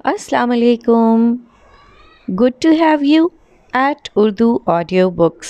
Assalamu alaikum. Good to have you at Urdu Audio Books.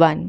1।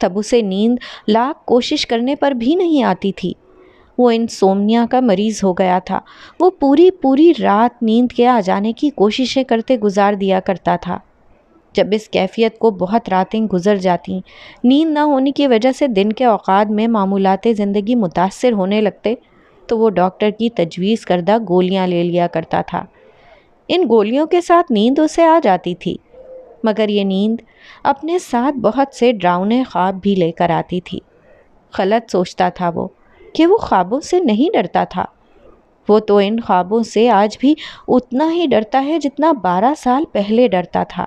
تب اسے نیند لاکھ کوشش کرنے پر بھی نہیں آتی تھی۔ وہ انسومنیا کا مریض ہو گیا تھا۔ وہ پوری رات نیند کے آ جانے کی کوششیں کرتے گزار دیا کرتا تھا۔ جب اس کیفیت کو بہت راتیں گزر جاتیں، نیند نہ ہونے کی وجہ سے دن کے اوقات میں معمولات زندگی متاثر ہونے لگتے، تو وہ ڈاکٹر کی تجویز کردہ گولیاں لے لیا کرتا تھا۔ ان گولیوں کے ساتھ نیند اسے آ جاتی تھی، مگر یہ نیند اپنے ساتھ بہت سے ڈراؤنے خواب بھی لے کر آتی تھی۔ غلط سوچتا تھا وہ کہ وہ خوابوں سے نہیں ڈرتا تھا۔ وہ تو ان خوابوں سے آج بھی اتنا ہی ڈرتا ہے جتنا 12 سال پہلے ڈرتا تھا۔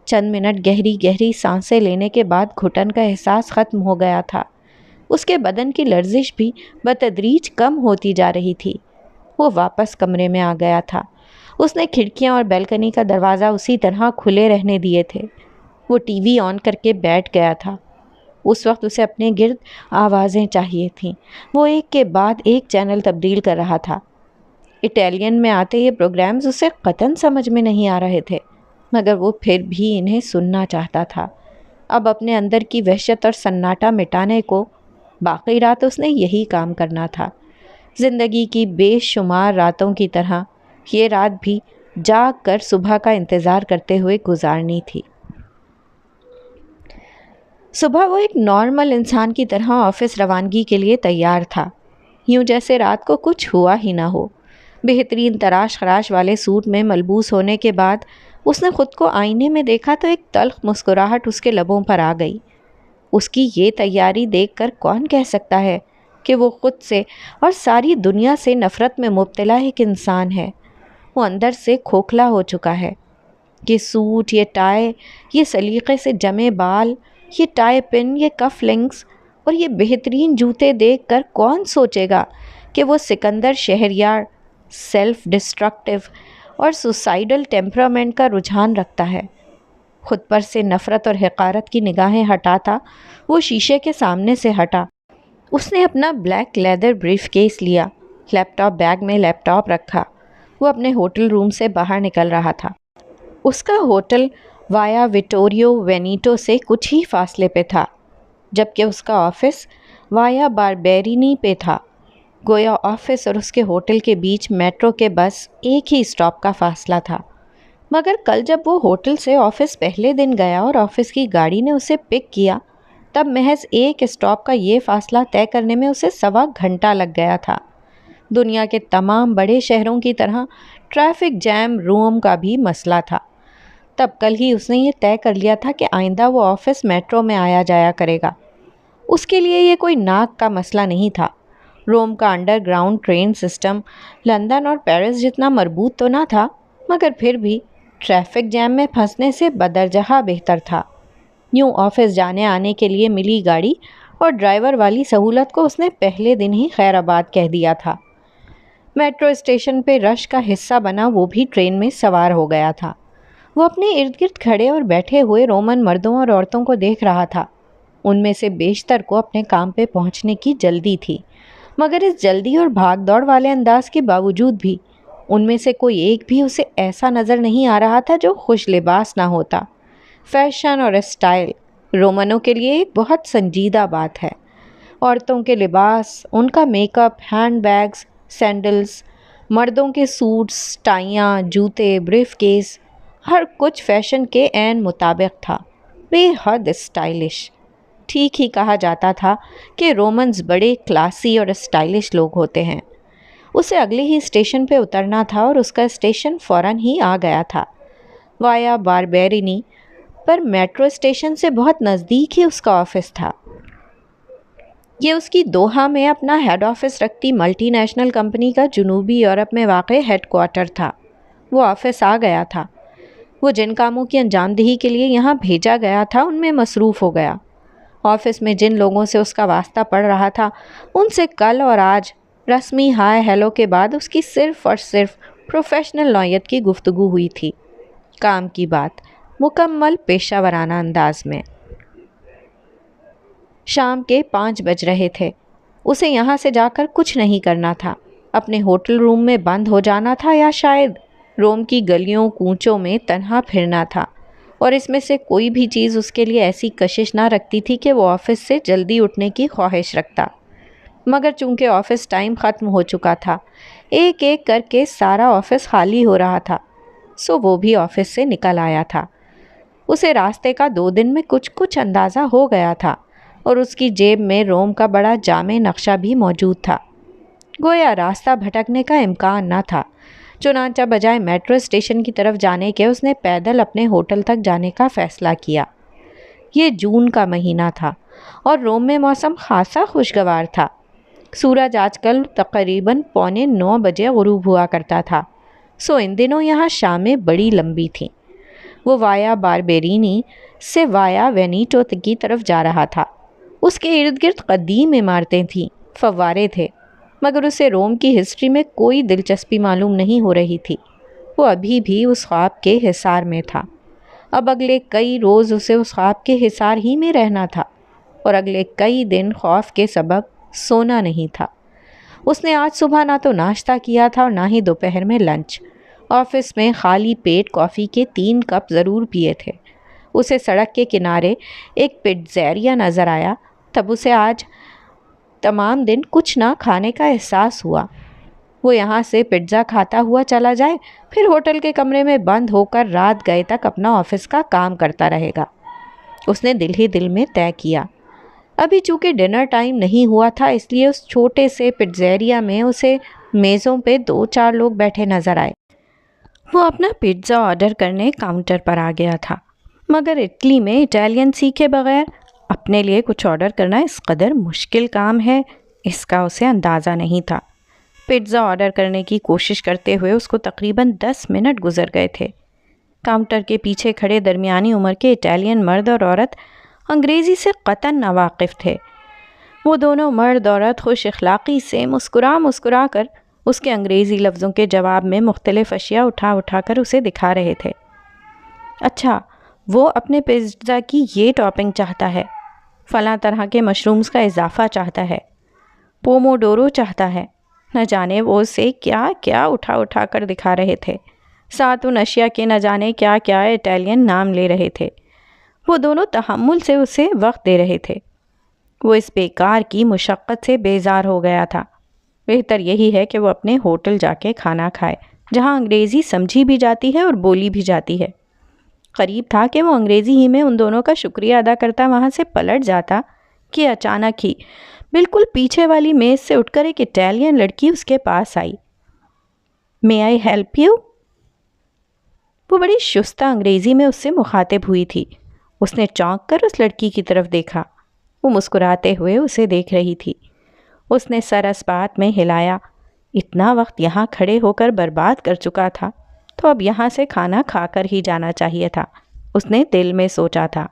چند منٹ گہری سانسیں لینے کے بعد گھٹن کا احساس ختم ہو گیا تھا۔ اس کے بدن کی لرزش بھی بتدریج کم ہوتی جا رہی تھی۔ وہ واپس کمرے میں آ گیا تھا۔ اس نے کھڑکیاں اور بیلکنی کا دروازہ اسی طرح کھلے رہنے دیے تھے۔ وہ ٹی وی آن کر کے بیٹھ گیا تھا۔ اس وقت اسے اپنے گرد آوازیں چاہیے تھیں۔ وہ ایک کے بعد ایک چینل تبدیل کر رہا تھا۔ اٹیلین میں آتے یہ پروگرامز اسے قطعاً سمجھ میں نہیں آ رہے تھے، مگر وہ پھر بھی انہیں سننا چاہتا تھا۔ اب اپنے اندر کی وحشت اور سناٹا مٹانے کو باقی رات اس نے یہی کام کرنا تھا۔ زندگی کی بے شمار راتوں کی طرح یہ رات بھی جاگ کر صبح کا انتظار کرتے ہوئے گزارنی تھی۔ صبح وہ ایک نارمل انسان کی طرح آفس روانگی کے لیے تیار تھا، یوں جیسے رات کو کچھ ہوا ہی نہ ہو۔ بہترین تراش خراش والے سوٹ میں ملبوس ہونے کے بعد اس نے خود کو آئینے میں دیکھا تو ایک تلخ مسکراہٹ اس کے لبوں پر آ گئی۔ اس کی یہ تیاری دیکھ کر کون کہہ سکتا ہے کہ وہ خود سے اور ساری دنیا سے نفرت میں مبتلا ایک انسان ہے۔ وہ اندر سے کھوکھلا ہو چکا ہے۔ یہ سوٹ، یہ ٹائی، یہ سلیقے سے جمے بال، یہ ٹائی پن، یہ کف لنکس اور یہ بہترین جوتے دیکھ کر کون سوچے گا کہ وہ سکندر شہریار سیلف ڈسٹرکٹیو اور سوسائیڈل ٹیمپرامنٹ کا رجحان رکھتا ہے۔ خود پر سے نفرت اور حقارت کی نگاہیں ہٹاتا وہ شیشے کے سامنے سے ہٹا۔ اس نے اپنا بلیک لیدر بریف کیس لیا، لیپ ٹاپ بیگ میں لیپ ٹاپ رکھا۔ وہ اپنے ہوٹل روم سے باہر نکل رہا تھا۔ اس کا ہوٹل وایا وٹوریو وینیٹو سے کچھ ہی فاصلے پہ تھا، جبکہ اس کا آفس وایا باربیرینی پہ تھا۔ گویا آفس اور اس کے ہوٹل کے بیچ میٹرو کے بس ایک ہی اسٹاپ کا فاصلہ تھا۔ مگر کل جب وہ ہوٹل سے آفس پہلے دن گیا اور آفس کی گاڑی نے اسے پک کیا، تب محض ایک اسٹاپ کا یہ فاصلہ طے کرنے میں اسے 1.25 گھنٹہ لگ گیا تھا۔ دنیا کے تمام بڑے شہروں کی طرح ٹریفک جیم روم کا بھی مسئلہ تھا۔ تب کل ہی اس نے یہ طے کر لیا تھا کہ آئندہ وہ آفس میٹرو میں آیا جایا کرے گا۔ اس کے لیے یہ کوئی ناک کا مسئلہ نہیں تھا۔ روم کا under ground train system London اور پیرس جتنا مربوط تو نہ تھا، مگر پھر بھی ٹریفک جیم میں پھنسنے سے بدرجہ بہتر تھا۔ یوں آفس جانے آنے کے لیے ملی گاڑی اور ڈرائیور والی سہولت کو اس نے پہلے دن ہی خیر آباد کہہ دیا تھا۔ میٹرو اسٹیشن پہ رش کا حصہ بنا وہ بھی ٹرین میں سوار ہو گیا تھا۔ وہ اپنے ارد گرد کھڑے اور بیٹھے ہوئے رومن مردوں اور عورتوں کو دیکھ رہا تھا۔ ان میں سے بیشتر کو اپنے کام پہ پہنچنے کی جلدی تھی، مگر اس جلدی اور بھاگ دوڑ والے انداز کے باوجود بھی ان میں سے کوئی ایک بھی اسے ایسا نظر نہیں آ رہا تھا جو خوش لباس نہ ہوتا۔ فیشن اور اسٹائل رومنوں کے لیے ایک بہت سنجیدہ بات ہے۔ عورتوں کے لباس، ان کا make up, hand bags, sandals, مردوں کے سوٹس، ٹائیاں، جوتے، بریف کیس، ہر کچھ فیشن کے عین مطابق تھا، بے حد اسٹائلش۔ ٹھیک ہی کہا جاتا تھا کہ رومنز بڑے کلاسی اور اسٹائلش لوگ ہوتے ہیں۔ اسے اگلے ہی اسٹیشن پہ اترنا تھا اور اس کا اسٹیشن فوراً ہی آ گیا تھا۔ وایا باربیرینی پر میٹرو اسٹیشن سے بہت نزدیک ہی اس کا آفس تھا۔ یہ اس کی دوحہ میں اپنا ہیڈ آفس رکھتی ملٹی نیشنل کمپنی کا جنوبی یورپ میں واقع ہیڈ کوارٹر تھا۔ وہ آفس آ گیا تھا۔ وہ جن کاموں کی انجام دہی کے لیے یہاں بھیجا گیا تھا ان میں مصروف ہو گیا۔ آفس میں جن لوگوں سے اس کا واسطہ پڑ رہا تھا ان سے کل اور آج رسمی ہائے ہیلو کے بعد اس کی صرف اور صرف پروفیشنل نوعیت کی گفتگو ہوئی تھی۔ کام کی بات، مکمل پیشہ ورانہ انداز میں۔ شام کے 5 بج رہے تھے۔ اسے یہاں سے جا کر کچھ نہیں کرنا تھا۔ اپنے ہوٹل روم میں بند ہو جانا تھا یا شاید روم کی گلیوں کوچوں میں تنہا پھرنا تھا۔ اور اس میں سے کوئی بھی چیز اس کے لیے ایسی کشش نہ رکھتی تھی کہ وہ آفس سے جلدی اٹھنے کی خواہش رکھتا، مگر چونکہ آفس ٹائم ختم ہو چکا تھا، ایک ایک کر کے سارا آفس خالی ہو رہا تھا، سو وہ بھی آفس سے نکل آیا تھا۔ اسے راستے کا 2 دن میں کچھ اندازہ ہو گیا تھا، اور اس کی جیب میں روم کا بڑا جامع نقشہ بھی موجود تھا۔ گویا راستہ بھٹکنے کا امکان نہ تھا، چنانچہ بجائے میٹرو اسٹیشن کی طرف جانے کے اس نے پیدل اپنے ہوٹل تک جانے کا فیصلہ کیا۔ یہ جون کا مہینہ تھا اور روم میں موسم خاصا خوشگوار تھا۔ سورج آج کل تقریباً 8:45 بجے غروب ہوا کرتا تھا، سو ان دنوں یہاں شامیں بڑی لمبی تھیں۔ وہ وایا باربیرینی سے وایا وینیٹو کی طرف جا رہا تھا۔ اس کے ارد گرد قدیم عمارتیں تھیں، فوارے تھے، مگر اسے روم کی ہسٹری میں کوئی دلچسپی معلوم نہیں ہو رہی تھی۔ وہ ابھی بھی اس خواب کے حصار میں تھا۔ اب اگلے کئی روز اسے اس خواب کے حصار ہی میں رہنا تھا، اور اگلے کئی دن خوف کے سبب سونا نہیں تھا۔ اس نے آج صبح نہ تو ناشتہ کیا تھا اور نہ ہی دوپہر میں لنچ۔ آفس میں خالی پیٹ کافی کے 3 کپ ضرور پیے تھے۔ اسے سڑک کے کنارے ایک پیٹزیریا نظر آیا، تب اسے آج تمام دن کچھ نہ کھانے کا احساس ہوا۔ وہ یہاں سے پیٹزا کھاتا ہوا چلا جائے، پھر ہوٹل کے کمرے میں بند ہو کر رات گئے تک اپنا آفس کا کام کرتا رہے گا، اس نے دل ہی دل میں طے کیا۔ ابھی چونکہ ڈنر ٹائم نہیں ہوا تھا، اس لیے اس چھوٹے سے پیٹزیریا میں اسے میزوں پہ 2-4 لوگ بیٹھے نظر آئے۔ وہ اپنا پیٹزا آرڈر کرنے کاؤنٹر پر آ گیا تھا، مگر اٹلی میں اٹالین سیکھے بغیر اپنے لیے کچھ آرڈر کرنا اس قدر مشکل کام ہے، اس کا اسے اندازہ نہیں تھا۔ پیٹزا آرڈر کرنے کی کوشش کرتے ہوئے اس کو تقریباً 10 منٹ گزر گئے تھے۔ کاؤنٹر کے پیچھے کھڑے درمیانی عمر کے اٹالین مرد اور عورت انگریزی سے قطعاً ناواقف تھے۔ وہ دونوں مرد عورت خوش اخلاقی سے مسکرا کر اس کے انگریزی لفظوں کے جواب میں مختلف اشیاء اٹھا کر اسے دکھا رہے تھے۔ اچھا، وہ اپنے پیٹزا کی یہ ٹاپنگ چاہتا ہے، فلاں طرح کے مشرومز کا اضافہ چاہتا ہے، پوموڈورو چاہتا ہے، نہ جانے وہ اسے کیا کیا اٹھا کر دکھا رہے تھے۔ ساتھ ان اشیاء کے نہ جانے کیا کیا اٹالین نام لے رہے تھے۔ وہ دونوں تحمل سے اسے وقت دے رہے تھے۔ وہ اس بیکار کی مشقت سے بیزار ہو گیا تھا۔ بہتر یہی ہے کہ وہ اپنے ہوٹل جا کے کھانا کھائے، جہاں انگریزی سمجھی بھی جاتی ہے اور بولی بھی جاتی ہے۔ قریب تھا کہ وہ انگریزی ہی میں ان دونوں کا شکریہ ادا کرتا وہاں سے پلٹ جاتا کہ اچانک ہی بالکل پیچھے والی میز سے اٹھ کر ایک اٹالین لڑکی اس کے پاس آئی۔ "May I help you?" وہ بڑی شستہ انگریزی میں اس سے مخاطب ہوئی تھی۔ اس نے چونک کر اس لڑکی کی طرف دیکھا۔ وہ مسکراتے ہوئے اسے دیکھ رہی تھی۔ اس نے سر اس بات میں ہلایا، اتنا وقت یہاں کھڑے ہو کر برباد کر چکا تھا تو اب یہاں سے کھانا کھا کر ہی جانا چاہیے تھا، اس نے دل میں سوچا تھا۔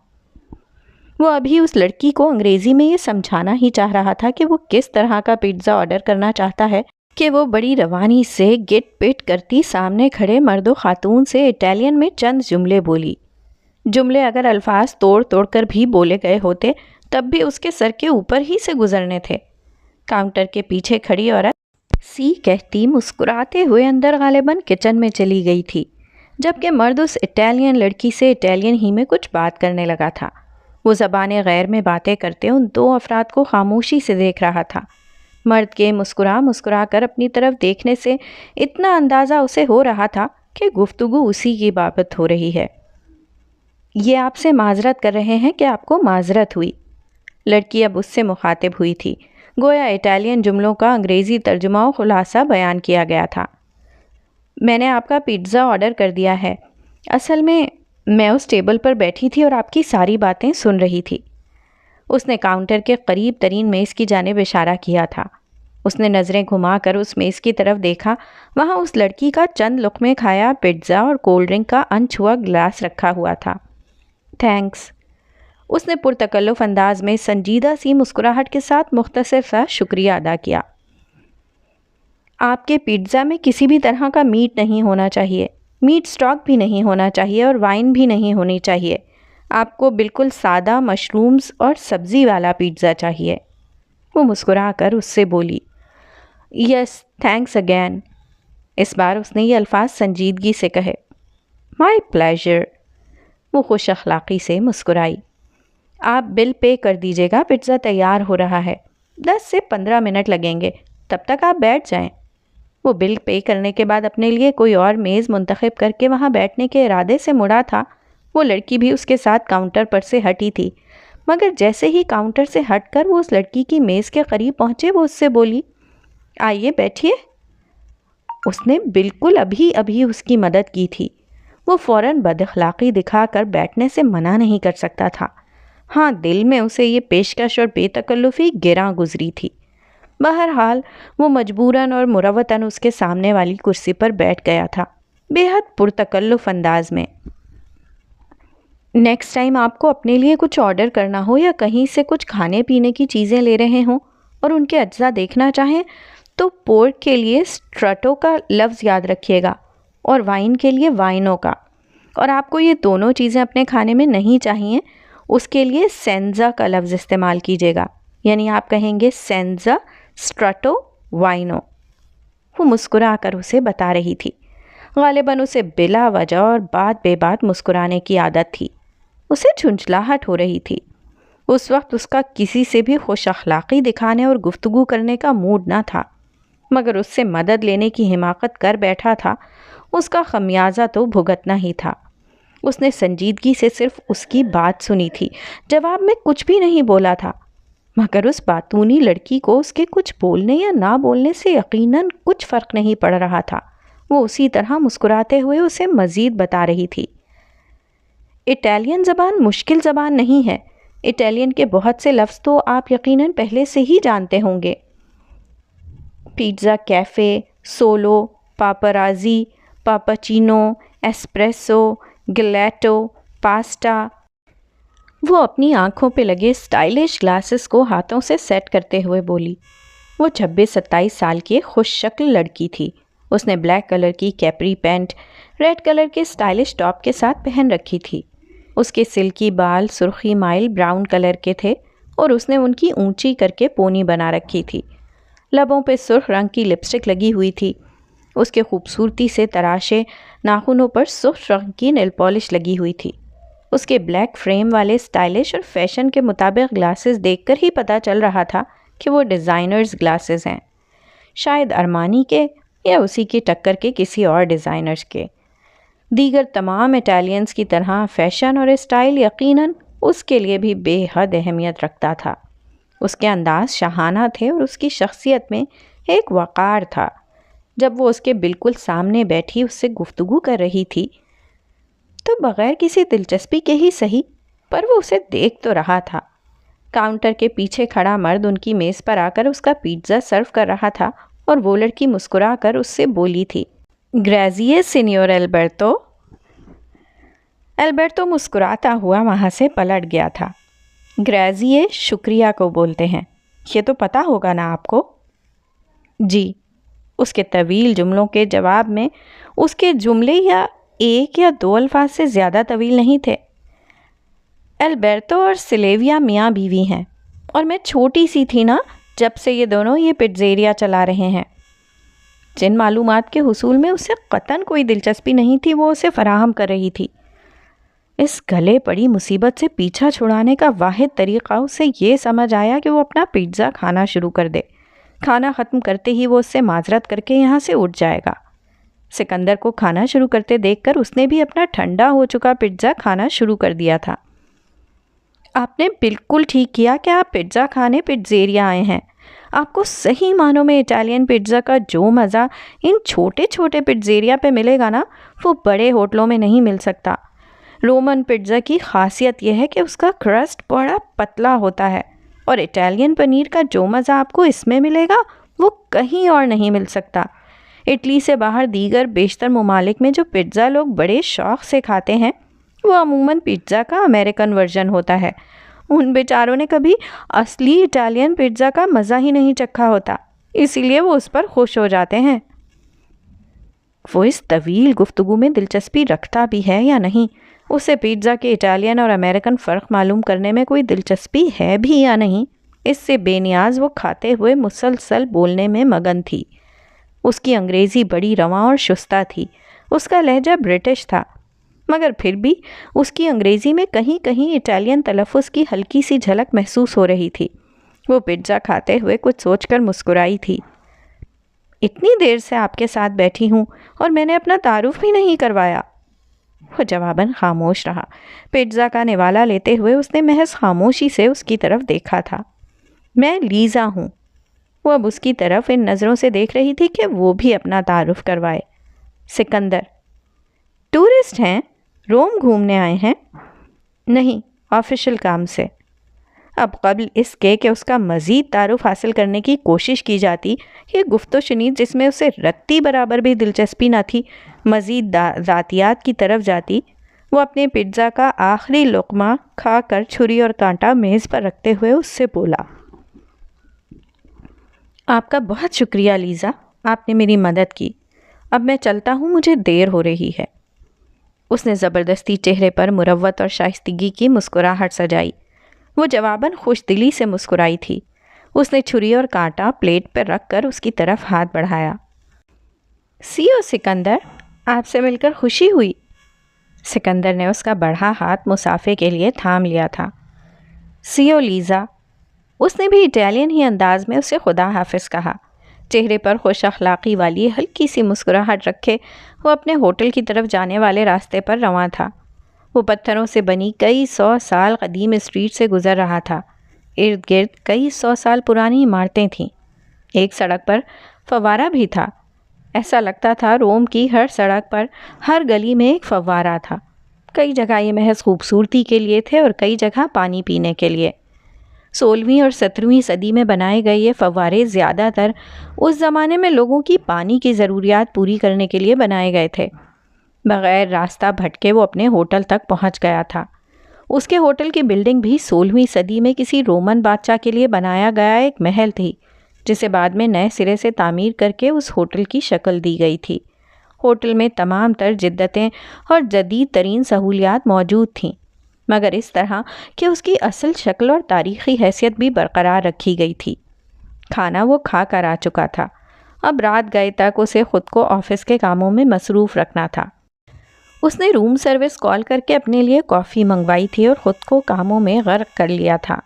وہ ابھی اس لڑکی کو انگریزی میں یہ سمجھانا ہی چاہ رہا تھا کہ وہ کس طرح کا پیٹزا آرڈر کرنا چاہتا ہے کہ وہ بڑی روانی سے گٹ پٹ کرتی سامنے کھڑے مرد و خاتون سے اٹالین میں چند جملے بولی۔ جملے اگر الفاظ توڑ کر بھی بولے گئے ہوتے تب بھی اس کے سر کے اوپر ہی سے گزرنے تھے۔ کاؤنٹر کے پیچھے کھڑی عورت سی کہتی مسکراتے ہوئے اندر غالباً کچن میں چلی گئی تھی، جبکہ مرد اس اٹالین لڑکی سے اٹالین ہی میں کچھ بات کرنے لگا تھا۔ وہ زبان غیر میں باتیں کرتے ان 2 افراد کو خاموشی سے دیکھ رہا تھا۔ مرد کے مسکرا کر اپنی طرف دیکھنے سے اتنا اندازہ اسے ہو رہا تھا کہ گفتگو اسی کی بابت ہو رہی ہے۔ "یہ آپ سے معذرت کر رہے ہیں کہ آپ کو معذرت ہوئی." لڑکی اب اس سے مخاطب ہوئی تھی، گویا اٹالین جملوں کا انگریزی ترجمہ و خلاصہ بیان کیا گیا تھا۔ "میں نے آپ کا پیٹزا آرڈر کر دیا ہے۔ اصل میں اس ٹیبل پر بیٹھی تھی اور آپ کی ساری باتیں سن رہی تھی." اس نے کاؤنٹر کے قریب ترین میز کی جانب اشارہ کیا تھا۔ اس نے نظریں گھما کر اس میز کی طرف دیکھا، وہاں اس لڑکی کا چند لقمے کھایا پیٹزا اور کولڈ ڈرنک کا انچھوا گلاس رکھا ہوا تھا۔ "تھینکس." اس نے پرتکلف انداز میں سنجیدہ سی مسکراہٹ کے ساتھ مختصر سا شکریہ ادا کیا۔ "آپ کے پیٹزا میں کسی بھی طرح کا میٹ نہیں ہونا چاہیے، میٹ اسٹاک بھی نہیں ہونا چاہیے اور وائن بھی نہیں ہونی چاہیے۔ آپ کو بالکل سادہ مشرومز اور سبزی والا پیٹزا چاہیے." وہ مسکرا کر اس سے بولی، "یس، تھینکس اگین." اس بار اس نے یہ الفاظ سنجیدگی سے کہے۔ "مائی پلیزر." وہ خوش اخلاقی سے مسکرائی۔ آپ بل پے کر دیجیے گا، پزا تیار ہو رہا ہے، 10 سے 15 منٹ لگیں گے، تب تک آپ بیٹھ جائیں۔ وہ بل پے کرنے کے بعد اپنے لیے کوئی اور میز منتخب کر کے وہاں بیٹھنے کے ارادے سے مڑا تھا۔ وہ لڑکی بھی اس کے ساتھ کاؤنٹر پر سے ہٹی تھی، مگر جیسے ہی کاؤنٹر سے ہٹ کر وہ اس لڑکی کی میز کے قریب پہنچے، وہ اس سے بولی، آئیے بیٹھیے۔ اس نے بالکل ابھی اس کی مدد کی تھی۔ وہ فوراً بد اخلاقی دکھا کر بیٹھنے سے منع نہیں کر سکتا تھا۔ ہاں، دل میں اسے یہ پیشکش اور بے تکلفی گراں گزری تھی۔ بہرحال وہ مجبوراً اور مروتاً اس کے سامنے والی کرسی پر بیٹھ گیا تھا، بے حد پرتکلف انداز میں۔ نیکسٹ ٹائم آپ کو اپنے لیے کچھ آرڈر کرنا ہو یا کہیں سے کچھ کھانے پینے کی چیزیں لے رہے ہوں اور ان کے اجزاء دیکھنا چاہیں تو پورک کے لیے سٹرٹو کا لفظ یاد رکھیے گا اور وائن کے لیے وائنو کا، اور آپ کو یہ دونوں چیزیں اپنے کھانے میں نہیں چاہیے، اس کے لیے سینزا کا لفظ استعمال کیجیے گا، یعنی آپ کہیں گے سینزا سٹرٹو وائنو۔ وہ مسکرا کر اسے بتا رہی تھی۔ غالباً اسے بلا وجہ اور بات بے بات مسکرانے کی عادت تھی۔ اسے جھنجھلاہٹ ہو رہی تھی۔ اس وقت اس کا کسی سے بھی خوش اخلاقی دکھانے اور گفتگو کرنے کا موڈ نہ تھا، مگر اس سے مدد لینے کی حماقت کر بیٹھا تھا۔ اس کا خمیازہ تو بھگتنا ہی تھا۔ اس نے سنجیدگی سے صرف اس کی بات سنی تھی، جواب میں کچھ بھی نہیں بولا تھا، مگر اس باتونی لڑکی کو اس کے کچھ بولنے یا نہ بولنے سے یقیناً کچھ فرق نہیں پڑ رہا تھا۔ وہ اسی طرح مسکراتے ہوئے اسے مزید بتا رہی تھی۔ اٹالین زبان مشکل زبان نہیں ہے۔ اٹالین کے بہت سے لفظ تو آپ یقیناً پہلے سے ہی جانتے ہوں گے۔ پیزا کیفے، سولو، پاپرازی، پاپاچینو، ایسپریسو، گلیٹو، پاسٹا۔ وہ اپنی آنکھوں پہ لگے سٹائلش گلاسز کو ہاتھوں سے سیٹ کرتے ہوئے بولی۔ وہ 26-27 سال کی خوش شکل لڑکی تھی۔ اس نے بلیک کلر کی کیپری پینٹ ریڈ کلر کے سٹائلش ٹاپ کے ساتھ پہن رکھی تھی۔ اس کے سلکی بال سرخی مائل براؤن کلر کے تھے اور اس نے ان کی اونچی کر کے پونی بنا رکھی تھی۔ لبوں پہ سرخ رنگ کی لپسٹک لگی ہوئی تھی۔ اس کے خوبصورتی سے تراشے ناخنوں پر سرخ رنگ کی نیل پالش لگی ہوئی تھی۔ اس کے بلیک فریم والے سٹائلش اور فیشن کے مطابق گلاسز دیکھ کر ہی پتہ چل رہا تھا کہ وہ ڈیزائنرز گلاسز ہیں، شاید ارمانی کے یا اسی کی ٹکر کے کسی اور ڈیزائنرز کے۔ دیگر تمام اٹالینز کی طرح فیشن اور اسٹائل یقیناً اس کے لیے بھی بے حد اہمیت رکھتا تھا۔ اس کے انداز شاہانہ تھے اور اس کی شخصیت میں ایک وقار تھا۔ جب وہ اس کے بالکل سامنے بیٹھی اس سے گفتگو کر رہی تھی تو بغیر کسی دلچسپی کے ہی صحیح، پر وہ اسے دیکھ تو رہا تھا۔ کاؤنٹر کے پیچھے کھڑا مرد ان کی میز پر آ کر اس کا پیزا سرو کر رہا تھا اور وہ لڑکی مسکرا کر اس سے بولی تھی، گریزیے سینیور البرتو۔ البرتو مسکراتا ہوا وہاں سے پلٹ گیا تھا۔ گریزیے شکریہ کو بولتے ہیں، یہ تو پتہ ہوگا نا آپ کو؟ جی۔ اس کے طویل جملوں کے جواب میں اس کے جملے یا ایک یا دو الفاظ سے زیادہ طویل نہیں تھے۔ البرتو اور سلیویا میاں بیوی ہیں، اور میں چھوٹی سی تھی نا جب سے یہ دونوں یہ پیٹزیریا چلا رہے ہیں۔ جن معلومات کے حصول میں اسے قطعاً کوئی دلچسپی نہیں تھی وہ اسے فراہم کر رہی تھی۔ اس گلے پڑی مصیبت سے پیچھا چھڑانے کا واحد طریقہ اسے یہ سمجھ آیا کہ وہ اپنا پیزا کھانا شروع کر دے۔ کھانا ختم کرتے ہی وہ اس سے معذرت کر کے یہاں سے اٹھ جائے گا۔ سکندر کو کھانا شروع کرتے دیکھ کر اس نے بھی اپنا ٹھنڈا ہو چکا پیزا کھانا شروع کر دیا تھا۔ آپ نے بالکل ٹھیک کیا کہ آپ پیزا کھانے پیٹزیریا آئے ہیں۔ آپ کو صحیح معنوں میں اٹالین پیزا کا جو مزہ ان چھوٹے چھوٹے پیٹزیریا پہ ملے گا نا، وہ بڑے ہوٹلوں میں نہیں مل سکتا۔ رومن پیزا کی خاصیت یہ ہے کہ اس کا کرسٹ بڑا پتلا ہوتا ہے، اور اٹالین پنیر کا جو مزہ آپ کو اس میں ملے گا وہ کہیں اور نہیں مل سکتا۔ اٹلی سے باہر دیگر بیشتر ممالک میں جو پیزا لوگ بڑے شوق سے کھاتے ہیں وہ عموماً پیزا کا امریکن ورژن ہوتا ہے۔ ان بیچاروں نے کبھی اصلی اٹالین پیزا کا مزہ ہی نہیں چکھا ہوتا، اسی لیے وہ اس پر خوش ہو جاتے ہیں۔ وہ اس طویل گفتگو میں دلچسپی رکھتا بھی ہے یا نہیں، اسے پیزا کے اٹالین اور امریکن فرق معلوم کرنے میں کوئی دلچسپی ہے بھی یا نہیں، اس سے بے نیاز وہ کھاتے ہوئے مسلسل بولنے میں مگن تھی۔ اس کی انگریزی بڑی رواں اور شستہ تھی، اس کا لہجہ برٹش تھا۔ مگر پھر بھی اس کی انگریزی میں کہیں کہیں اٹالین تلفظ کی ہلکی سی جھلک محسوس ہو رہی تھی۔ وہ پزا کھاتے ہوئے کچھ سوچ کر مسکرائی تھی۔ اتنی دیر سے آپ کے ساتھ بیٹھی ہوں اور میں نے اپنا تعارف بھی نہیں کروایا۔ وہ جواباً خاموش رہا۔ پزا کا نوالا لیتے ہوئے اس نے محض خاموشی سے اس کی طرف دیکھا تھا۔ میں لیزا ہوں۔ وہ اب اس کی طرف ان نظروں سے دیکھ رہی تھی کہ وہ بھی اپنا تعارف کروائے۔ سکندر، ٹورسٹ ہیں؟ روم گھومنے آئے ہیں؟ نہیں، آفیشل کام سے۔ اب قبل اس کے کہ اس کا مزید تعارف حاصل کرنے کی کوشش کی جاتی، یہ گفت و شنید جس میں اسے رتی برابر بھی دلچسپی نہ تھی مزید ذاتیات کی طرف جاتی، وہ اپنے پزا کا آخری لقمہ کھا کر چھری اور کانٹا میز پر رکھتے ہوئے اس سے بولا، آپ کا بہت شکریہ لیزا، آپ نے میری مدد کی۔ اب میں چلتا ہوں، مجھے دیر ہو رہی ہے۔ اس نے زبردستی چہرے پر مروت اور شائستگی کی مسکراہٹ سجائی۔ وہ جواباً خوش دلی سے مسکرائی تھی۔ اس نے چھری اور کانٹا پلیٹ پر رکھ کر اس کی طرف ہاتھ بڑھایا۔ سیو سکندر، آپ سے مل کر خوشی ہوئی۔ سکندر نے اس کا بڑھا ہاتھ مسافے کے لیے تھام لیا تھا۔ سیو لیزا، اس نے بھی اٹالین ہی انداز میں اسے خدا حافظ کہا۔ چہرے پر خوش اخلاقی والی ہلکی سی مسکراہٹ رکھے وہ اپنے ہوٹل کی طرف جانے والے راستے پر رواں تھا۔ وہ پتھروں سے بنی کئی 100 سال قدیم اسٹریٹ سے گزر رہا تھا۔ ارد گرد کئی 100 سال پرانی عمارتیں تھیں۔ ایک سڑک پر فوارہ بھی تھا۔ ایسا لگتا تھا روم کی ہر سڑک پر، ہر گلی میں ایک فوارہ تھا۔ کئی جگہ یہ محض خوبصورتی کے لیے تھے اور کئی جگہ پانی پینے کے لیے۔ 16ویں اور 17ویں صدی میں بنائے گئے یہ فوارے زیادہ تر اس زمانے میں لوگوں کی پانی کی ضروریات پوری کرنے کے لیے بنائے گئے تھے۔ بغیر راستہ بھٹکے وہ اپنے ہوٹل تک پہنچ گیا تھا۔ اس کے ہوٹل کی بلڈنگ بھی 16ویں صدی میں کسی رومن بادشاہ کے لیے بنایا گیا ایک محل تھی، جسے بعد میں نئے سرے سے تعمیر کر کے اس ہوٹل کی شکل دی گئی تھی۔ ہوٹل میں تمام تر جدتیں اور جدید ترین سہولیات موجود تھیں، مگر اس طرح کہ اس کی اصل شکل اور تاریخی حیثیت بھی برقرار رکھی گئی تھی۔ کھانا وہ کھا کر آ چکا تھا۔ اب رات گئے تک اسے خود کو آفس کے کاموں میں مصروف رکھنا تھا۔ اس نے روم سروس کال کر کے اپنے لیے کافی منگوائی تھی اور خود کو کاموں میں غرق کر لیا تھا۔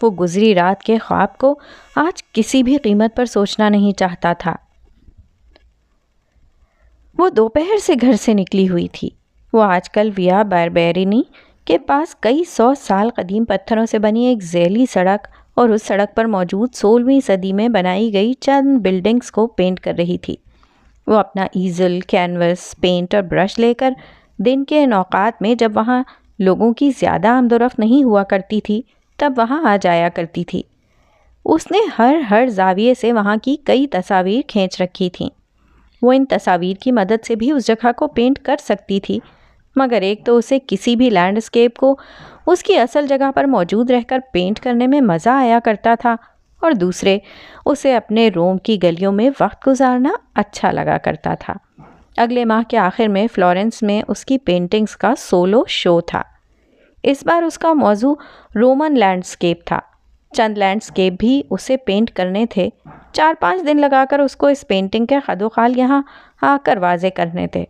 وہ گزری رات کے خواب کو آج کسی بھی قیمت پر سوچنا نہیں چاہتا تھا۔ وہ دوپہر سے گھر سے نکلی ہوئی تھی۔ وہ آج کل ویا باربیرینی کے پاس کئی 100 سال قدیم پتھروں سے بنی ایک ذیلی سڑک اور اس سڑک پر موجود 16ویں صدی میں بنائی گئی چند بلڈنگز کو پینٹ کر رہی تھی۔ وہ اپنا ایزل، کینوس، پینٹ اور برش لے کر دن کے ان اوقات میں جب وہاں لوگوں کی زیادہ آمد و رفت نہیں ہوا کرتی تھی تب وہاں آ جایا کرتی تھی۔ اس نے ہر زاویے سے وہاں کی کئی تصاویر کھینچ رکھی تھیں۔ وہ ان تصاویر کی مدد سے بھی اس جگہ کو پینٹ کر سکتی تھی، مگر ایک تو اسے کسی بھی لینڈسکیپ کو اس کی اصل جگہ پر موجود رہ کر پینٹ کرنے میں مزہ آیا کرتا تھا، اور دوسرے اسے اپنے روم کی گلیوں میں وقت گزارنا اچھا لگا کرتا تھا۔ اگلے ماہ کے آخر میں فلورنس میں اس کی پینٹنگز کا سولو شو تھا۔ اس بار اس کا موضوع رومن لینڈسکیپ تھا۔ چند لینڈسکیپ بھی اسے پینٹ کرنے تھے۔ 4-5 دن لگا کر اس کو اس پینٹنگ کے خد و خال یہاں آ کر واضح کرنے تھے۔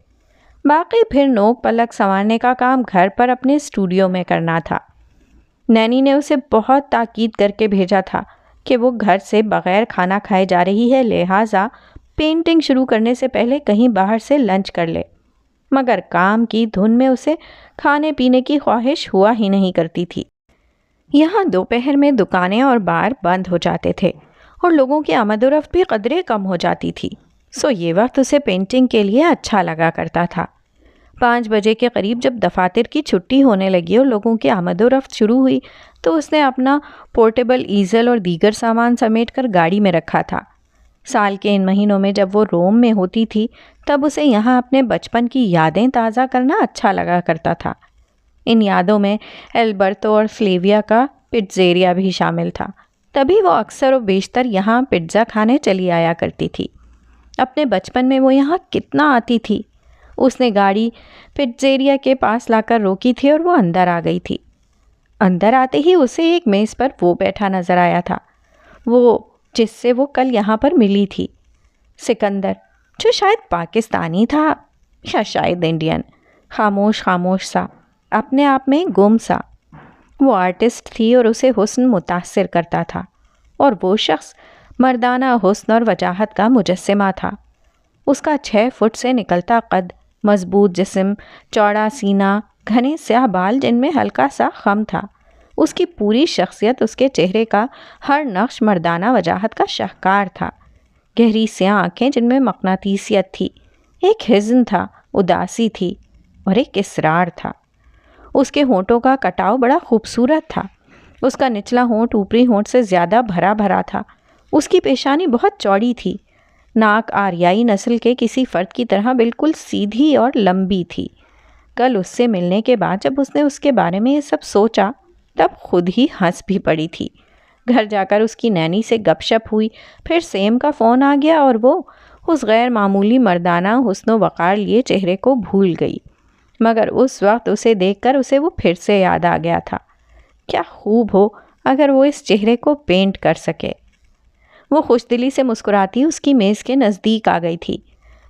باقی پھر نوک پلک سنوارنے کا کام گھر پر اپنے اسٹوڈیو میں کرنا تھا۔ نینی نے اسے بہت تاکید کر کے بھیجا تھا کہ وہ گھر سے بغیر کھانا کھائے جا رہی ہے، لہٰذا پینٹنگ شروع کرنے سے پہلے کہیں باہر سے لنچ کر لے، مگر کام کی دھن میں اسے کھانے پینے کی خواہش ہوا ہی نہیں کرتی تھی۔ یہاں دوپہر میں دکانیں اور بار بند ہو جاتے تھے اور لوگوں کی آمد و رفت بھی قدرے کم ہو جاتی تھی، سو یہ وقت اسے پینٹنگ کے لیے اچھا لگا کرتا تھا۔ 5 بجے کے قریب جب دفاتر کی چھٹی ہونے لگی اور لوگوں کی آمد و رفت شروع ہوئی تو اس نے اپنا پورٹیبل ایزل اور دیگر سامان سمیٹ کر گاڑی میں رکھا تھا۔ سال کے ان مہینوں میں جب وہ روم میں ہوتی تھی تب اسے یہاں اپنے بچپن کی یادیں تازہ کرنا اچھا لگا کرتا تھا۔ ان یادوں میں البرتو اور فلیویا کا پٹزیریا بھی شامل تھا، تبھی وہ اکثر و بیشتر یہاں پزا کھانے چلی آیا کرتی تھی۔ اپنے بچپن میں وہ یہاں کتنا آتی تھی۔ اس نے گاڑی پٹزیریا کے پاس لا کر روکی تھی اور وہ اندر آ گئی تھی۔ اندر آتے ہی اسے ایک میز پر وہ بیٹھا نظر آیا تھا، وہ جس سے وہ کل یہاں پر ملی تھی، سکندر، جو شاید پاکستانی تھا یا شاید انڈین۔ خاموش خاموش سا، اپنے آپ میں گم سا۔ وہ آرٹسٹ تھی اور اسے حسن متاثر کرتا تھا، اور وہ شخص مردانہ حسن اور وجاہت کا مجسمہ تھا۔ اس کا 6 فٹ سے نکلتا قد، مضبوط جسم، چوڑا سینہ، گھنے سیاہ بال جن میں ہلکا سا خم تھا، اس کی پوری شخصیت، اس کے چہرے کا ہر نقش مردانہ وجاہت کا شاہکار تھا۔ گہری سیاہ آنکھیں جن میں مقناطیسیت تھی، ایک حزن تھا، اداسی تھی، اور ایک اصرار تھا۔ اس کے ہونٹوں کا کٹاؤ بڑا خوبصورت تھا، اس کا نچلا ہونٹ اوپری ہونٹ سے زیادہ بھرا بھرا تھا، اس کی پیشانی بہت چوڑی تھی، ناک آریائی نسل کے کسی فرد کی طرح بالکل سیدھی اور لمبی تھی۔ کل اس سے ملنے کے بعد جب اس نے اس کے بارے میں یہ سب سوچا تب خود ہی ہنس بھی پڑی تھی۔ گھر جا کر اس کی نینی سے گپ شپ ہوئی، پھر سیم کا فون آ گیا اور وہ اس غیر معمولی مردانہ حسن و وقار لیے چہرے کو بھول گئی، مگر اس وقت اسے دیکھ کر اسے وہ پھر سے یاد آ گیا تھا۔ کیا خوب ہو اگر وہ اس چہرے کو پینٹ کر سکے۔ وہ خوش دلی سے مسکراتی اس کی میز کے نزدیک آ گئی تھی۔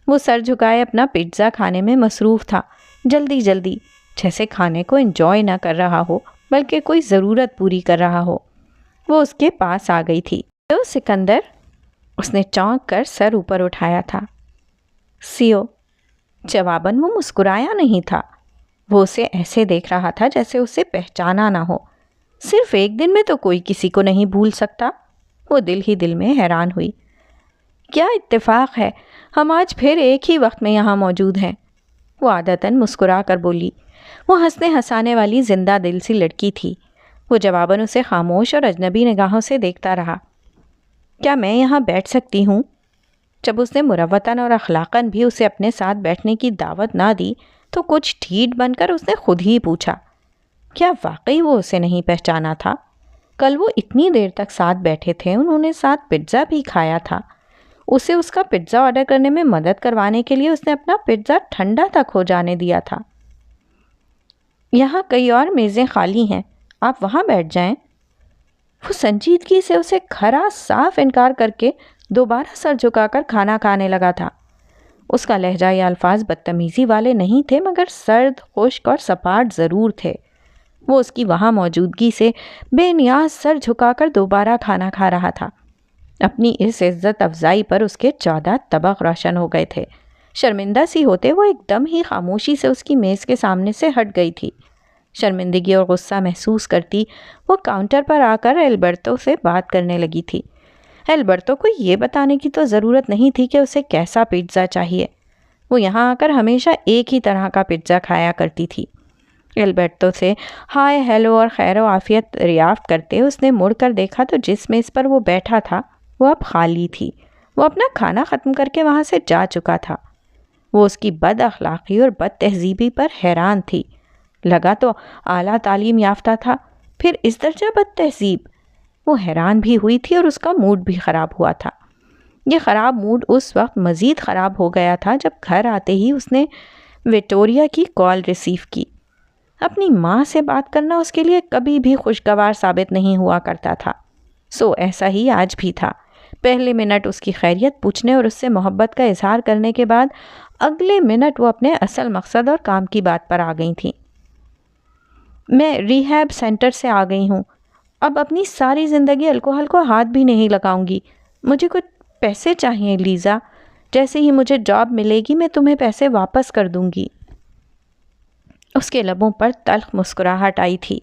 وہ سر جھکائے اپنا پیٹزا کھانے میں مصروف تھا، جلدی جلدی، جیسے کھانے کو انجوائے نہ کر رہا ہو بلکہ کوئی ضرورت پوری کر رہا ہو۔ وہ اس کے پاس آ گئی تھی۔ تو سکندر، اس نے چونک کر سر اوپر اٹھایا تھا۔ سیو، جواباً وہ مسکرایا نہیں تھا۔ وہ اسے ایسے دیکھ رہا تھا جیسے اسے پہچانا نہ ہو۔ صرف ایک دن میں تو کوئی کسی کو نہیں بھول سکتا۔ وہ دل ہی دل میں حیران ہوئی۔ کیا اتفاق ہے، ہم آج پھر ایک ہی وقت میں یہاں موجود ہیں۔ وہ عادتاً مسکرا کر بولی۔ وہ ہنسنے ہنسانے والی زندہ دل سی لڑکی تھی۔ وہ جواباً اسے خاموش اور اجنبی نگاہوں سے دیکھتا رہا۔ کیا میں یہاں بیٹھ سکتی ہوں؟ جب اس نے مروتاً اور اخلاقاً بھی اسے اپنے ساتھ بیٹھنے کی دعوت نہ دی تو کچھ ٹھیٹ بن کر اس نے خود ہی پوچھا۔ کیا واقعی وہ اسے نہیں پہچانا تھا؟ کل وہ اتنی دیر تک ساتھ بیٹھے تھے، انہوں نے ساتھ پزا بھی کھایا تھا۔ اسے اس کا پزا آرڈر کرنے میں مدد کروانے کے لیے اس نے اپنا پزا ٹھنڈا تک ہو جانے دیا تھا۔ یہاں کئی اور میزیں خالی ہیں، آپ وہاں بیٹھ جائیں۔ وہ سنجیدگی سے اسے کھرا صاف انکار کر کے دوبارہ سر جھکا کر کھانا کھانے لگا تھا۔ اس کا لہجہ یا الفاظ بدتمیزی والے نہیں تھے، مگر سرد، خشک اور سپاٹ ضرور تھے۔ وہ اس کی وہاں موجودگی سے بے نیاز سر جھکا کر دوبارہ کھانا کھا رہا تھا۔ اپنی اس عزت افزائی پر اس کے 14 طبق روشن ہو گئے تھے۔ شرمندہ سی ہوتے وہ ایک دم ہی خاموشی سے اس کی میز کے سامنے سے ہٹ گئی تھی۔ شرمندگی اور غصہ محسوس کرتی وہ کاؤنٹر پر آ کر البرتو سے بات کرنے لگی تھی۔ البرتو کو یہ بتانے کی تو ضرورت نہیں تھی کہ اسے کیسا پیٹزا چاہیے۔ وہ یہاں آ کر ہمیشہ ایک ہی طرح کا پیٹزا کھایا کرتی تھی۔ البرتو سے ہائے ہیلو اور خیر و عافیت دریافت کرتے اس نے مڑ کر دیکھا تو جس میز پر وہ بیٹھا تھا وہ اب خالی تھی۔ وہ اپنا کھانا ختم کر کے وہاں سے جا چکا تھا۔ وہ اس کی بد اخلاقی اور بد تہذیبی پر حیران تھی۔ لگا تو اعلیٰ تعلیم یافتہ تھا، پھر اس درجہ بد تہذیب۔ وہ حیران بھی ہوئی تھی اور اس کا موڈ بھی خراب ہوا تھا۔ یہ خراب موڈ اس وقت مزید خراب ہو گیا تھا جب گھر آتے ہی اس نے وکٹوریا کی کال ریسیو کی۔ اپنی ماں سے بات کرنا اس کے لیے کبھی بھی خوشگوار ثابت نہیں ہوا کرتا تھا، سو ایسا ہی آج بھی تھا۔ پہلے منٹ اس کی خیریت پوچھنے اور اس سے محبت کا اظہار کرنے کے بعد اگلے منٹ وہ اپنے اصل مقصد اور کام کی بات پر آ گئی تھیں۔ میں ریہیب سینٹر سے آ گئی ہوں، اب اپنی ساری زندگی الکوہل کو ہاتھ بھی نہیں لگاؤں گی۔ مجھے کچھ پیسے چاہیے لیزا، جیسے ہی مجھے جاب ملے گی میں تمہیں پیسے واپس کر دوں گی۔ اس کے لبوں پر تلخ مسکراہٹ آئی تھی۔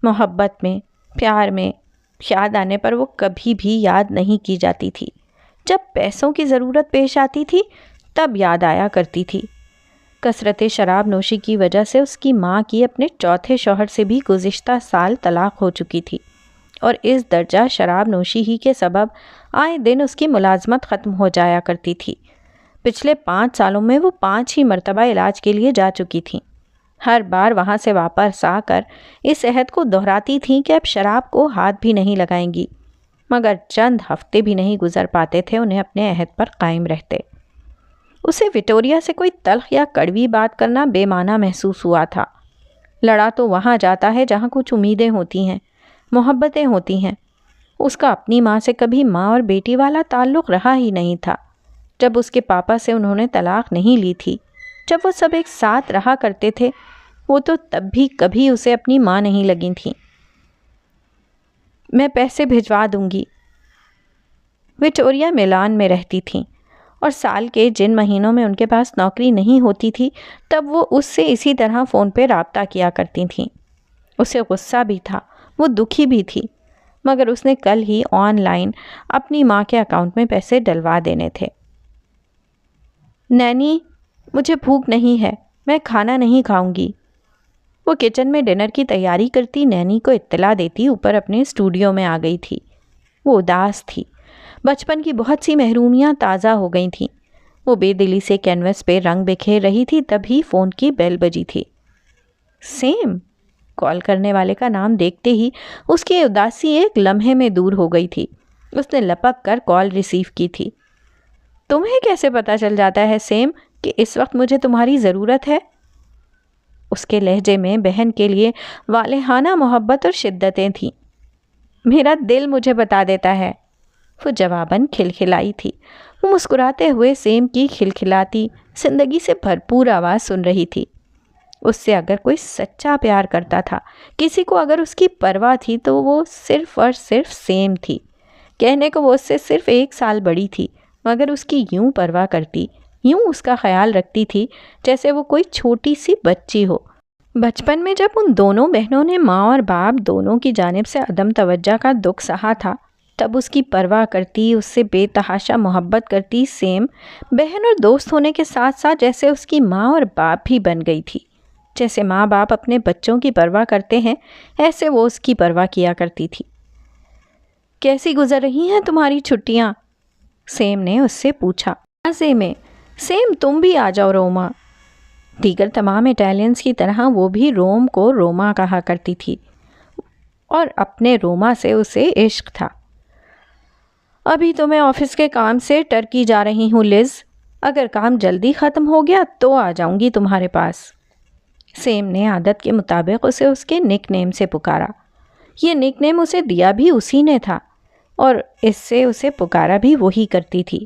محبت میں، پیار میں یاد آنے پر وہ کبھی بھی یاد نہیں کی جاتی تھی۔ جب پیسوں کی ضرورت پیش آتی تھی تب یاد آیا کرتی تھی۔ کثرت شراب نوشی کی وجہ سے اس کی ماں کی اپنے چوتھے شوہر سے بھی گزشتہ سال طلاق ہو چکی تھی، اور اس درجہ شراب نوشی ہی کے سبب آئے دن اس کی ملازمت ختم ہو جایا کرتی تھی۔ پچھلے 5 سالوں میں وہ 5 ہی مرتبہ علاج کے لیے جا چکی تھیں۔ ہر بار وہاں سے واپس آ کر اس عہد کو دہراتی تھیں کہ اب شراب کو ہاتھ بھی نہیں لگائیں گی، مگر چند ہفتے بھی نہیں گزر پاتے تھے انہیں اپنے عہد پر قائم رہتے۔ اسے وکٹوریا سے کوئی تلخ یا کڑوی بات کرنا بے معنی محسوس ہوا تھا۔ لڑا تو وہاں جاتا ہے جہاں کچھ امیدیں ہوتی ہیں، محبتیں ہوتی ہیں۔ اس کا اپنی ماں سے کبھی ماں اور بیٹی والا تعلق رہا ہی نہیں تھا۔ جب اس کے پاپا سے انہوں نے طلاق نہیں لی تھی جب وہ سب ایک ساتھ رہا کرتے تھے، وہ تو تب بھی کبھی اسے اپنی ماں نہیں لگی تھیں۔ میں پیسے بھجوا دوں گی۔ وکٹوریا میلان میں رہتی تھیں اور سال کے جن مہینوں میں ان کے پاس نوکری نہیں ہوتی تھی تب وہ اس سے اسی طرح فون پہ رابطہ کیا کرتی تھیں۔ اسے غصہ بھی تھا، وہ دکھی بھی تھی، مگر اس نے کل ہی آن لائن اپنی ماں کے اکاؤنٹ میں پیسے ڈلوا دینے تھے۔ نینی، مجھے بھوک نہیں ہے، میں کھانا نہیں کھاؤں گی۔ وہ کچن میں ڈنر کی تیاری کرتی نینی کو اطلاع دیتی اوپر اپنے اسٹوڈیو میں آ گئی تھی۔ وہ اداس تھی، بچپن کی بہت سی محرومیاں تازہ ہو گئی تھیں۔ وہ بے دلی سے کینوس پہ رنگ بکھیر رہی تھی، تبھی فون کی بیل بجی تھی۔ سیم! کال کرنے والے کا نام دیکھتے ہی اس کی اداسی ایک لمحے میں دور ہو گئی تھی۔ اس نے لپک کر کال ریسیو کی تھی۔ تمہیں کیسے پتہ چل جاتا ہے سیم کہ اس وقت مجھے تمہاری ضرورت ہے؟ اس کے لہجے میں بہن کے لیے والہانہ محبت اور شدتیں تھیں۔ میرا دل مجھے بتا دیتا ہے، وہ جواباً کھلکھلائی تھی۔ وہ مسکراتے ہوئے سیم کی کھلکھلاتی زندگی سے بھرپور آواز سن رہی تھی۔ اس سے اگر کوئی سچا پیار کرتا تھا، کسی کو اگر اس کی پرواہ تھی تو وہ صرف اور صرف سیم تھی۔ کہنے کو وہ اس سے صرف 1 سال بڑی تھی، مگر اس کی یوں پرواہ کرتی، یوں اس کا خیال رکھتی تھی جیسے وہ کوئی چھوٹی سی بچی ہو۔ بچپن میں جب ان دونوں بہنوں نے ماں اور باپ دونوں کی جانب سے عدم توجہ کا دکھ سہا تھا، تب اس کی پرواہ کرتی، اس سے بے تحاشا محبت کرتی سیم بہن اور دوست ہونے کے ساتھ ساتھ جیسے اس کی ماں اور باپ بھی بن گئی تھی۔ جیسے ماں باپ اپنے بچوں کی پرواہ کرتے ہیں، ایسے وہ اس کی پرواہ کیا کرتی تھی۔ کیسی گزر رہی ہیں تمہاری چھٹیاں؟ سیم نے اس سے پوچھا۔ مزے میں۔ سیم تم بھی آ جاؤ روما۔ دیگر تمام اٹیلینز کی طرح وہ بھی روم کو روما کہا کرتی تھی اور اپنے روما سے اسے عشق تھا۔ ابھی تو میں آفس کے کام سے ٹرکی جا رہی ہوں لز، اگر کام جلدی ختم ہو گیا تو آ جاؤں گی تمہارے پاس۔ سیم نے عادت کے مطابق اسے اس کے نک نیم سے پکارا۔ یہ نک نیم اسے دیا بھی اسی نے تھا اور اس سے اسے پکارا بھی وہی کرتی تھی۔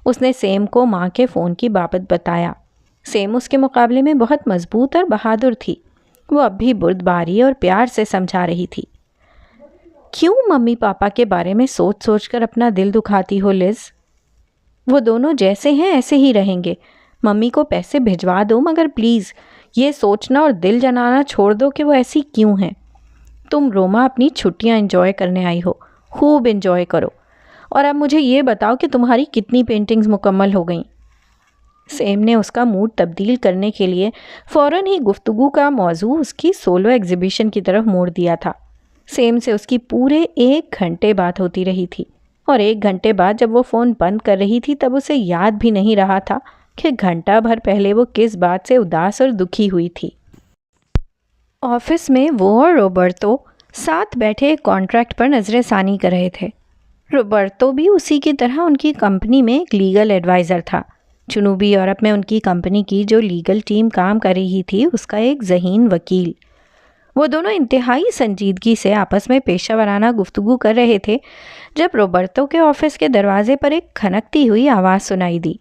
اس نے سیم کو ماں کے فون کی بابت بتایا۔ سیم اس کے مقابلے میں بہت مضبوط اور بہادر تھی۔ وہ اب بھی بردباری اور پیار سے سمجھا رہی تھی۔ کیوں ممی پاپا کے بارے میں سوچ سوچ کر اپنا دل دکھاتی ہو لز؟ وہ دونوں جیسے ہیں ایسے ہی رہیں گے۔ ممی کو پیسے بھجوا دو، مگر پلیز یہ سوچنا اور دل جلانا چھوڑ دو کہ وہ ایسی کیوں ہیں۔ تم روما اپنی چھٹیاں انجوائے کرنے آئی ہو، خوب انجوائے کرو۔ اور اب مجھے یہ بتاؤ کہ تمہاری کتنی پینٹنگز مکمل ہو گئیں؟ سیم نے اس کا موڈ تبدیل کرنے کے لیے فوراً ہی گفتگو کا موضوع اس کی سولو ایگزیبیشن کی طرف موڑ دیا تھا۔ سیم سے اس کی پورے 1 گھنٹے بات ہوتی رہی تھی اور 1 گھنٹے بعد جب وہ فون بند کر رہی تھی تب اسے یاد بھی نہیں رہا تھا کہ گھنٹہ بھر پہلے وہ کس بات سے اداس اور دکھی ہوئی تھی۔ آفس میں وہ اور روبرتو ساتھ بیٹھے ایک کانٹریکٹ پر نظر ثانی کر رہے تھے۔ روبرتو بھی اسی کی طرح ان کی کمپنی میں ایک لیگل ایڈوائزر تھا۔ جنوبی یورپ میں ان کی کمپنی کی جو لیگل ٹیم کام کر رہی تھی اس کا ایک ذہین وکیل۔ وہ دونوں انتہائی سنجیدگی سے آپس میں پیشہ ورانہ گفتگو کر رہے تھے جب روبرتو کے آفس کے دروازے پر ایک کھنکتی ہوئی آواز سنائی دی۔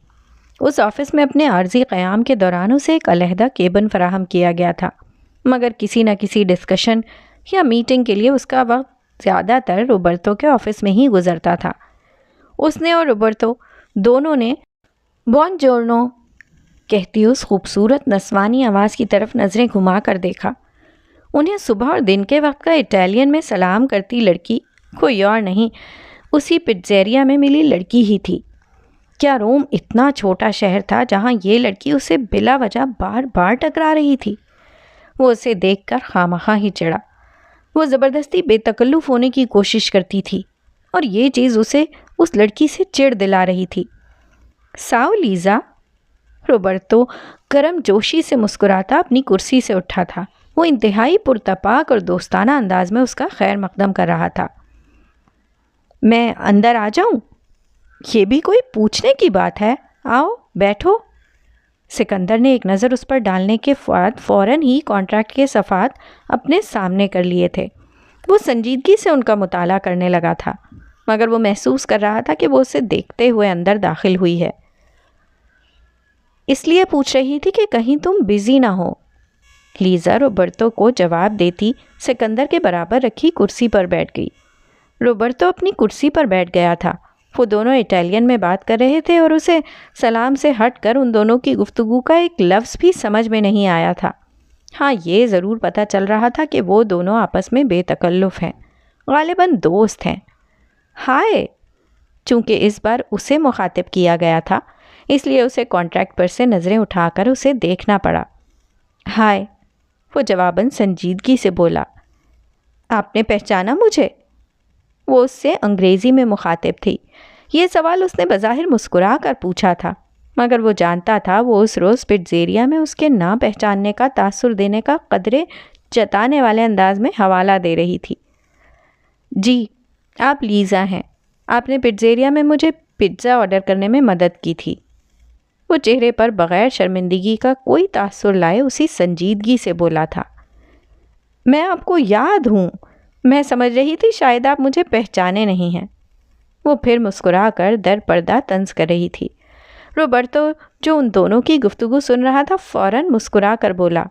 اس آفس میں اپنے عارضی قیام کے دوران اسے ایک علیحدہ کیبن فراہم کیا گیا تھا، مگر کسی نہ کسی ڈسکشن یا میٹنگ کے لیے اس کا وقت زیادہ تر روبرتو کے آفس میں ہی گزرتا تھا۔ اس نے اور روبرتو دونوں نے بون جورنو کہتی اس خوبصورت نسوانی آواز کی طرف نظریں گھما کر دیکھا۔ انہیں صبح اور دن کے وقت کا اٹیلین میں سلام کرتی لڑکی کوئی اور نہیں، اسی پٹزیریا میں ملی لڑکی ہی تھی۔ کیا روم اتنا چھوٹا شہر تھا جہاں یہ لڑکی اسے بلا وجہ بار بار ٹکرا رہی تھی؟ وہ اسے دیکھ کر خامخواہ ہی چڑھا۔ وہ زبردستی بے تکلف ہونے کی کوشش کرتی تھی اور یہ چیز اسے اس لڑکی سے چڑ دلا رہی تھی۔ ساؤ لیزا، روبرتو گرم جوشی سے مسکراتا اپنی کرسی سے اٹھا تھا۔ وہ انتہائی پرتپاک اور دوستانہ انداز میں اس کا خیر مقدم کر رہا تھا۔ میں اندر آ جاؤں؟ یہ بھی کوئی پوچھنے کی بات ہے، آؤ بیٹھو۔ سکندر نے ایک نظر اس پر ڈالنے کے بعد فوراً ہی کانٹریکٹ کے صفحات اپنے سامنے کر لیے تھے۔ وہ سنجیدگی سے ان کا مطالعہ کرنے لگا تھا، مگر وہ محسوس کر رہا تھا کہ وہ اسے دیکھتے ہوئے اندر داخل ہوئی ہے۔ اس لیے پوچھ رہی تھی کہ کہیں تم بزی نہ ہو۔ لیزا روبرتو کو جواب دیتی سکندر کے برابر رکھی کرسی پر بیٹھ گئی۔ روبرتو اپنی کرسی پر بیٹھ گیا تھا۔ وہ دونوں اٹالین میں بات کر رہے تھے اور اسے سلام سے ہٹ کر ان دونوں کی گفتگو کا ایک لفظ بھی سمجھ میں نہیں آیا تھا۔ ہاں، یہ ضرور پتہ چل رہا تھا کہ وہ دونوں آپس میں بے تکلف ہیں، غالباً دوست ہیں۔ ہائے! چونکہ اس بار اسے مخاطب کیا گیا تھا، اس لیے اسے کانٹریکٹ پر سے نظریں اٹھا کر اسے دیکھنا پڑا۔ ہائے! وہ جواباً سنجیدگی سے بولا۔ آپ نے پہچانا مجھے؟ وہ اس سے انگریزی میں مخاطب تھی۔ یہ سوال اس نے بظاہر مسکرا کر پوچھا تھا، مگر وہ جانتا تھا وہ اس روز پٹزیریا میں اس کے نہ پہچاننے کا تاثر دینے کا قدرے جتانے والے انداز میں حوالہ دے رہی تھی۔ جی، آپ لیزا ہیں۔ آپ نے پٹزیریا میں مجھے پزا آرڈر کرنے میں مدد کی تھی۔ وہ چہرے پر بغیر شرمندگی کا کوئی تاثر لائے اسی سنجیدگی سے بولا تھا۔ میں آپ کو یاد ہوں۔ میں سمجھ رہی تھی شاید آپ مجھے پہچانے نہیں ہیں۔ وہ پھر مسکرا کر در پردہ طنز کر رہی تھی۔ روبرتو، جو ان دونوں کی گفتگو سن رہا تھا، فوراً مسکرا کر بولا،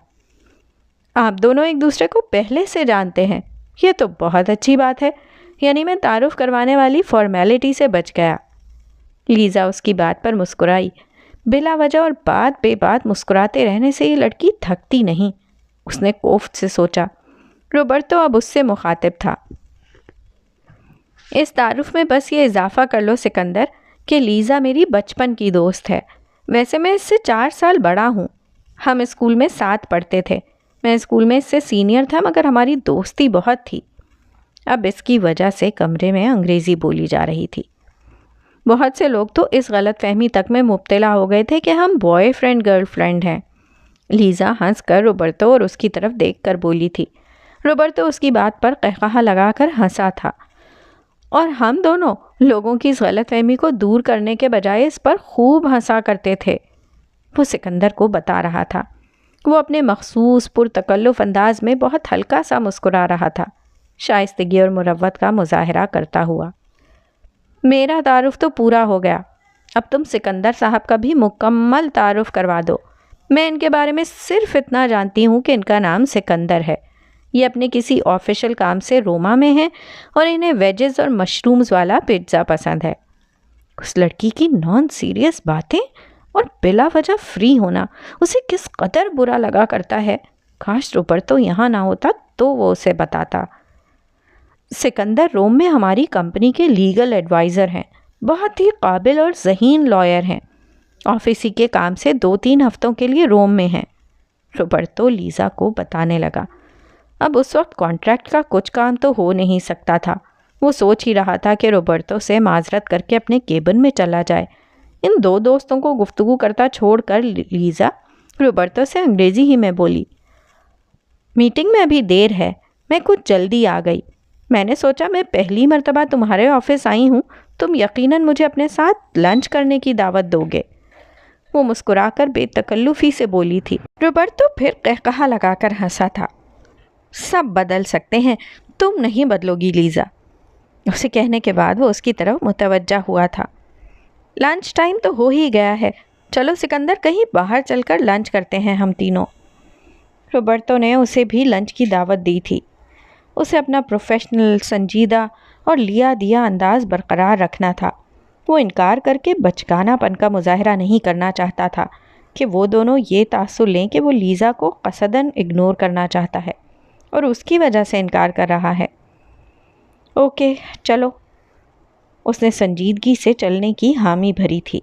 آپ دونوں ایک دوسرے کو پہلے سے جانتے ہیں؟ یہ تو بہت اچھی بات ہے، یعنی میں تعارف کروانے والی فارمیلٹی سے بچ گیا۔ لیزا اس کی بات پر مسکرائی۔ بلا وجہ اور بات بے بات مسکراتے رہنے سے یہ لڑکی تھکتی نہیں، اس نے کوفت سے سوچا۔ روبرتو اب اس سے مخاطب تھا۔ اس تعارف میں بس یہ اضافہ کر لو سکندر کہ لیزا میری بچپن کی دوست ہے۔ ویسے میں اس سے 4 سال بڑا ہوں۔ ہم اسکول میں ساتھ پڑھتے تھے۔ میں اسکول میں اس سے سینئر تھا، مگر ہماری دوستی بہت تھی۔ اب اس کی وجہ سے کمرے میں انگریزی بولی جا رہی تھی۔ بہت سے لوگ تو اس غلط فہمی تک میں مبتلا ہو گئے تھے کہ ہم بوائے فرینڈ گرل فرینڈ ہیں۔ لیزا ہنس کر روبرتو اور اس کی طرف دیکھ کر بولی تھی۔ روبرتو اس کی بات پر قہقہہ لگا کر ہنسا تھا، اور ہم دونوں لوگوں کی اس غلط فہمی کو دور کرنے کے بجائے اس پر خوب ہنسا کرتے تھے۔ وہ سکندر کو بتا رہا تھا۔ وہ اپنے مخصوص پرتکلف انداز میں بہت ہلکا سا مسکرا رہا تھا، شائستگی اور مروت کا مظاہرہ کرتا ہوا۔ میرا تعارف تو پورا ہو گیا، اب تم سکندر صاحب کا بھی مکمل تعارف کروا دو۔ میں ان کے بارے میں صرف اتنا جانتی ہوں کہ ان کا نام سکندر ہے۔ یہ اپنے کسی آفیشل کام سے روما میں ہیں اور انہیں ویجز اور مشرومز والا پیٹزا پسند ہے۔ اس لڑکی کی نان سیریس باتیں اور بلا وجہ فری ہونا اسے کس قدر برا لگا کرتا ہے۔ کاش روبرتو یہاں نہ ہوتا تو وہ اسے بتاتا۔ سکندر روم میں ہماری کمپنی کے لیگل ایڈوائزر ہیں، بہت ہی قابل اور ذہین لائر ہیں۔ آفیسی کے کام سے 2-3 ہفتوں کے لیے روم میں ہیں۔ روبرتو لیزا کو بتانے لگا۔ اب اس وقت کانٹریکٹ کا کچھ کام تو ہو نہیں سکتا تھا۔ وہ سوچ ہی رہا تھا کہ روبرتو سے معذرت کر کے اپنے کیبن میں چلا جائے۔ ان 2 دوستوں کو گفتگو کرتا چھوڑ کر لیزا روبرتو سے انگریزی ہی میں بولی، میٹنگ میں ابھی دیر ہے، میں کچھ جلدی آ گئی۔ میں نے سوچا میں پہلی مرتبہ تمہارے آفس آئی ہوں، تم یقیناً مجھے اپنے ساتھ لنچ کرنے کی دعوت دو گے۔ وہ مسکرا کر بے تکلفی سے بولی تھی۔ روبرتو پھر قہقہہ لگا کر ہنسا تھا۔ سب بدل سکتے ہیں، تم نہیں بدلو گی لیزا۔ اسے کہنے کے بعد وہ اس کی طرف متوجہ ہوا تھا۔ لنچ ٹائم تو ہو ہی گیا ہے، چلو سکندر کہیں باہر چل کر لنچ کرتے ہیں ہم تینوں۔ روبرتو نے اسے بھی لنچ کی دعوت دی تھی۔ اسے اپنا پروفیشنل، سنجیدہ اور لیا دیا انداز برقرار رکھنا تھا۔ وہ انکار کر کے بچگانہ پن کا مظاہرہ نہیں کرنا چاہتا تھا کہ وہ دونوں یہ تاثر لیں کہ وہ لیزا کو قصداً اگنور کرنا چاہتا ہے اور اس کی وجہ سے انکار کر رہا ہے۔ اوکے چلو، اس نے سنجیدگی سے چلنے کی حامی بھری تھی۔